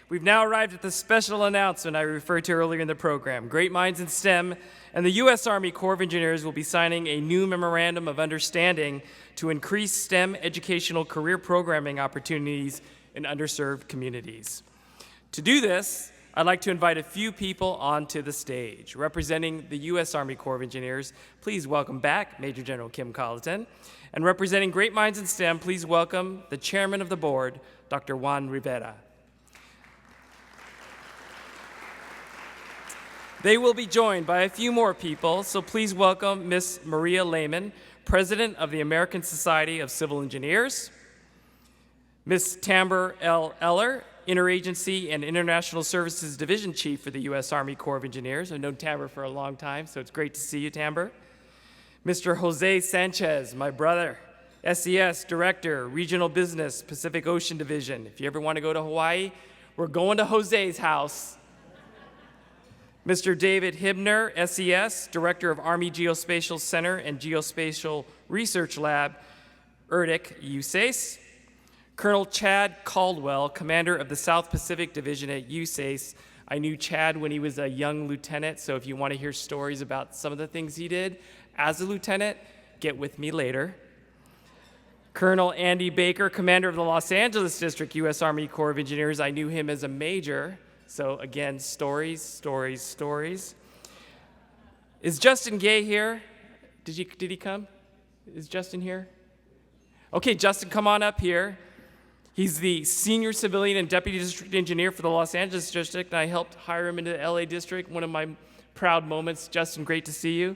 We've now arrived at the special announcement I referred to earlier in the program. Great Minds in STEM and the U.S. Army Corps of Engineers will be signing a new Memorandum of Understanding to increase STEM educational career programming opportunities in underserved communities. To do this, I'd like to invite a few people onto the stage. Representing the U.S. Army Corps of Engineers, please welcome back Major General Kim Colleton. And representing Great Minds in STEM, please welcome the Chairman of the Board, Dr. Juan Rivera. They will be joined by a few more people, so please welcome Ms. Maria Lehman, President of the American Society of Civil Engineers, Ms. Tamber L. Eller, Interagency and International Services Division Chief for the U.S. Army Corps of Engineers. I've known Tamber for a long time, so it's great to see you, Tamber. Mr. Jose Sanchez, my brother, SES Director, Regional Business, Pacific Ocean Division. If you ever want to go to Hawaii, we're going to Jose's house. Mr. David Hibner, SES, Director of Army Geospatial Center and Geospatial Research Lab, ERDIC, USACE. Colonel Chad Caldwell, Commander of the South Pacific Division at USACE. I knew Chad when he was a young lieutenant, so if you want to hear stories about some of the things he did as a lieutenant, get with me later. Colonel Andy Baker, Commander of the Los Angeles District, U.S. Army Corps of Engineers. I knew him as a major. So again, stories, stories, stories. Is Justin Gay here? Did he come? Is Justin here? Okay, Justin, come on up here. He's the Senior Civilian and Deputy District Engineer for the Los Angeles District, and I helped hire him into the LA District, one of my proud moments. Justin, great to see you.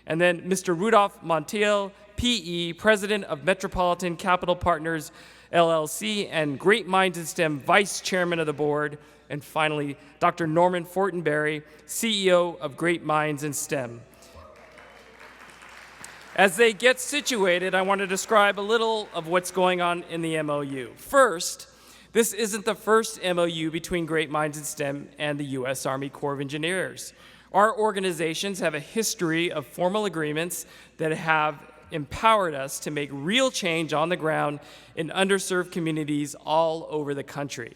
And then Mr. Rudolph Montiel, PE, President of Metropolitan Capital Partners, LLC, and Great Minds in STEM, Vice Chairman of the Board. And finally, Dr. Norman Fortenberry, CEO of Great Minds in STEM. As they get situated, I want to describe a little of what's going on in the MOU. First, this isn't the first MOU between Great Minds in STEM and the U.S. Army Corps of Engineers. Our organizations have a history of formal agreements that have empowered us to make real change on the ground in underserved communities all over the country.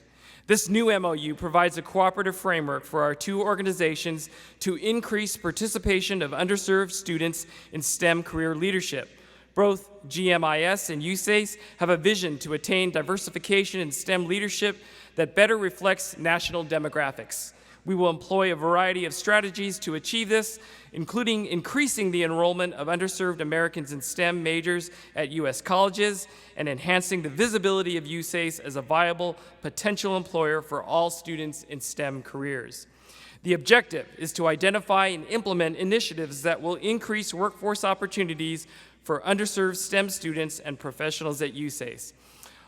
This new MOU provides a cooperative framework for our two organizations to increase participation of underserved students in STEM career leadership. Both GMIS and USACE have a vision to attain diversification in STEM leadership that better reflects national demographics. We will employ a variety of strategies to achieve this, including increasing the enrollment of underserved Americans in STEM majors at U.S. colleges and enhancing the visibility of USACE as a viable potential employer for all students in STEM careers. The objective is to identify and implement initiatives that will increase workforce opportunities for underserved STEM students and professionals at USACE.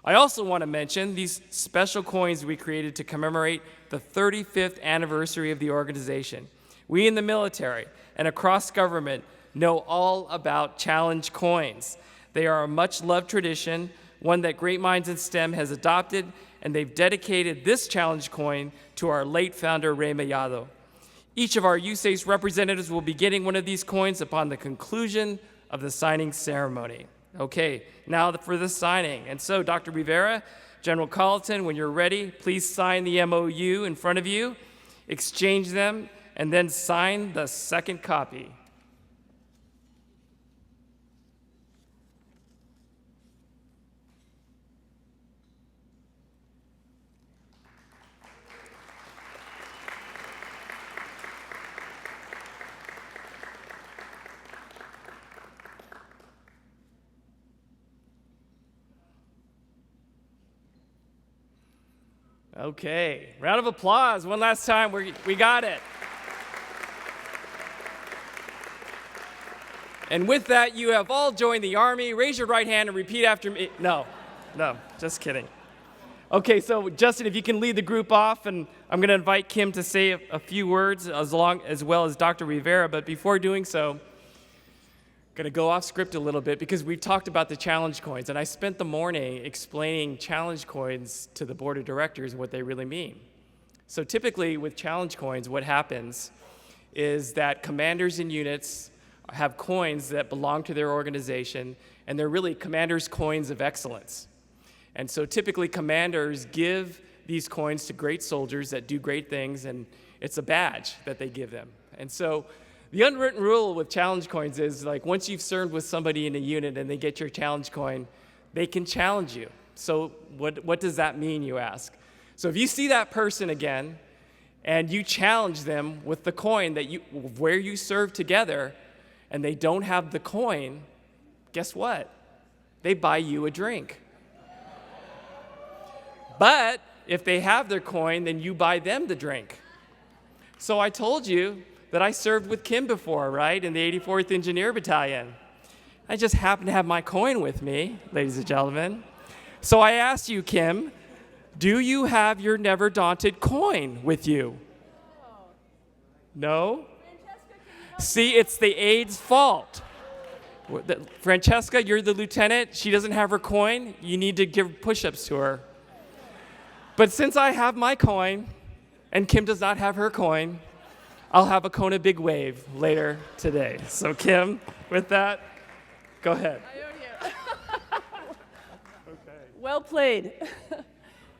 I also want to mention these special coins we created to commemorate the 35th anniversary of the organization. We in the military and across government know all about challenge coins. They are a much-loved tradition, one that Great Minds in STEM has adopted, and they've dedicated this challenge coin to our late founder, Ray Mellado. Each of our USACE representatives will be getting one of these coins upon the conclusion of the signing ceremony. Okay, now for the signing. And so, Dr. Rivera, General Colleton, when you're ready, please sign the MOU in front of you, exchange them, and then sign the second copy. Okay, round of applause. One last time, we got it. And with that, you have all joined the Army. Raise your right hand and repeat after me. No, just kidding. Okay, so Justin, if you can lead the group off, and I'm going to invite Kim to say a few words as well as Dr. Rivera, but before doing so, going to go off script a little bit because we've talked about the challenge coins, and I spent the morning explaining challenge coins to the board of directors and what they really mean. So typically with challenge coins, what happens is that commanders and units have coins that belong to their organization, and they're really commanders' coins of excellence. And so typically commanders give these coins to great soldiers that do great things, and it's a badge that they give them. And so the unwritten rule with challenge coins is, like, once you've served with somebody in a unit and they get your challenge coin, they can challenge you. So what does that mean, you ask? So if you see that person again and you challenge them with the coin where you served together, and they don't have the coin, guess what? They buy you a drink. But if they have their coin, then you buy them the drink. So I told you that I served with Kim before, right, in the 84th Engineer Battalion. I just happened to have my coin with me, ladies and gentlemen. So I asked you, Kim, do you have your Never Daunted coin with you? No? See, it's the aide's fault. Francesca, you're the lieutenant. She doesn't have her coin. You need to give push-ups to her. But since I have my coin, and Kim does not have her coin, I'll have a Kona Big Wave later today. So Kim, with that, go ahead. I owe you. Okay. Well played.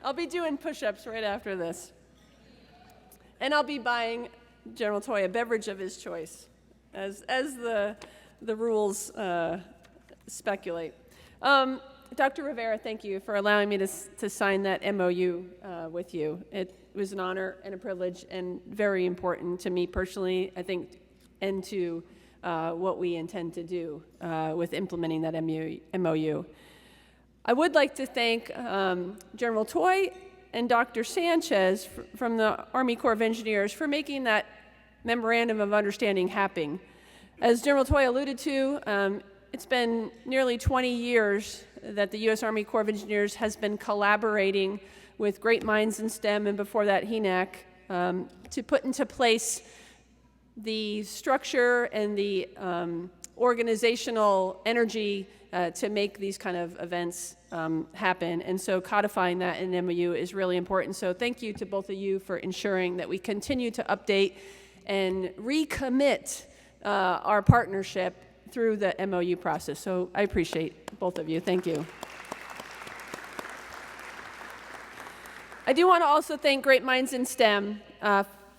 I'll be doing push-ups right after this. And I'll be buying General Toy a beverage of his choice, as the rules speculate. Dr. Rivera, thank you for allowing me to sign that MOU with you. It was an honor and a privilege and very important to me personally, I think, and to what we intend to do with implementing that MOU. I would like to thank General Toy and Dr. Sanchez from the Army Corps of Engineers for making that memorandum of understanding happen. As General Toy alluded to, it's been nearly 20 years that the U.S. Army Corps of Engineers has been collaborating with Great Minds in STEM, and before that, HENAC, to put into place the structure and the organizational energy to make these kind of events happen. And so codifying that in MOU is really important. So thank you to both of you for ensuring that we continue to update and recommit our partnership through the MOU process. So I appreciate both of you. Thank you. I do want to also thank Great Minds in STEM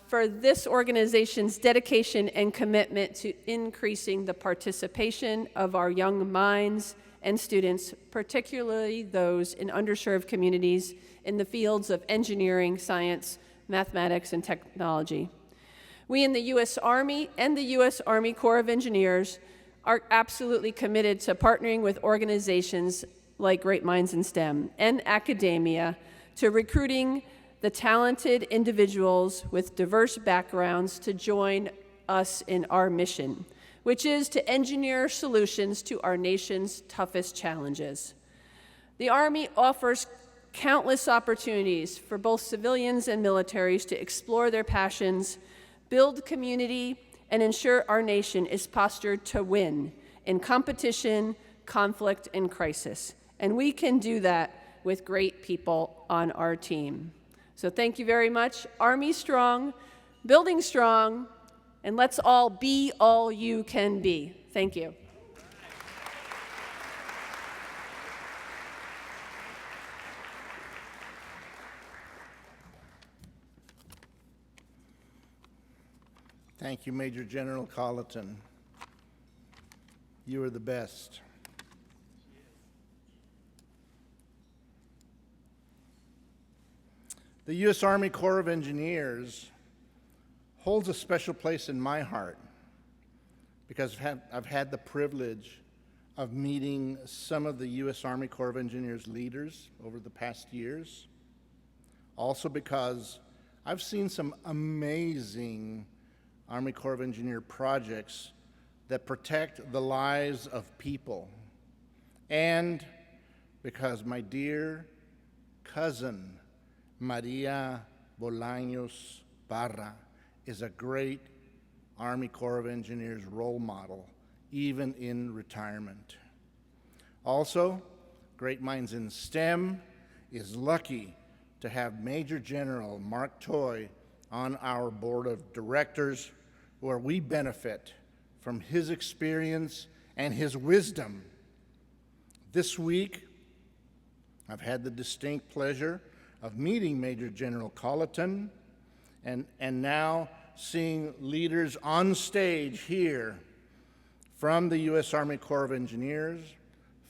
for this organization's dedication and commitment to increasing the participation of our young minds and students, particularly those in underserved communities in the fields of engineering, science, mathematics, and technology. We in the U.S. Army and the U.S. Army Corps of Engineers are absolutely committed to partnering with organizations like Great Minds in STEM and academia to recruiting the talented individuals with diverse backgrounds to join us in our mission, which is to engineer solutions to our nation's toughest challenges. The Army offers countless opportunities for both civilians and militaries to explore their passions, build community, and ensure our nation is postured to win in competition, conflict, and crisis. And we can do that with great people on our team. So thank you very much. Army strong, building strong, and let's all be all you can be. Thank you. Thank you, Major General Colleton. You are the best. The U.S. Army Corps of Engineers holds a special place in my heart because I've had the privilege of meeting some of the U.S. Army Corps of Engineers leaders over the past years. Also because I've seen some amazing Army Corps of Engineer projects that protect the lives of people. And because my dear cousin, Maria Bolaños Barra, is a great Army Corps of Engineers role model, even in retirement. Also, Great Minds in STEM is lucky to have Major General Mark Toy on our board of directors, where we benefit from his experience and his wisdom. This week, I've had the distinct pleasure of meeting Major General Colleton and now seeing leaders on stage here from the U.S. Army Corps of Engineers,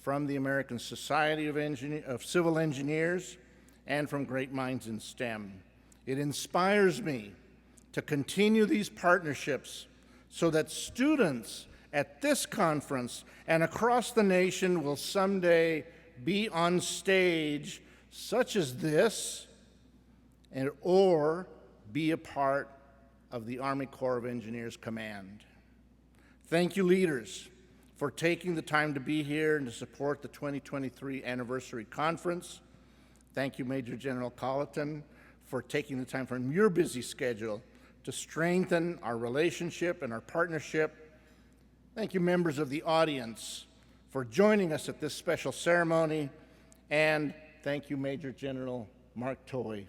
from the American Society of Civil Engineers, and from Great Minds in STEM. It inspires me to continue these partnerships so that students at this conference and across the nation will someday be on stage such as this, or be a part of the Army Corps of Engineers Command. Thank you, leaders, for taking the time to be here and to support the 2023 anniversary conference. Thank you, Major General Colleton, for taking the time from your busy schedule to strengthen our relationship and our partnership. Thank you, members of the audience, for joining us at this special ceremony. And thank you, Major General Mark Toy,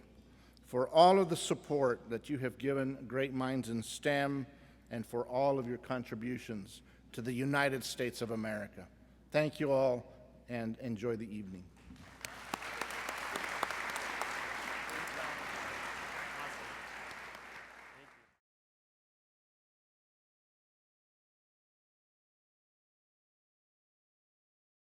for all of the support that you have given Great Minds in STEM and for all of your contributions to the United States of America. Thank you all, and enjoy the evening.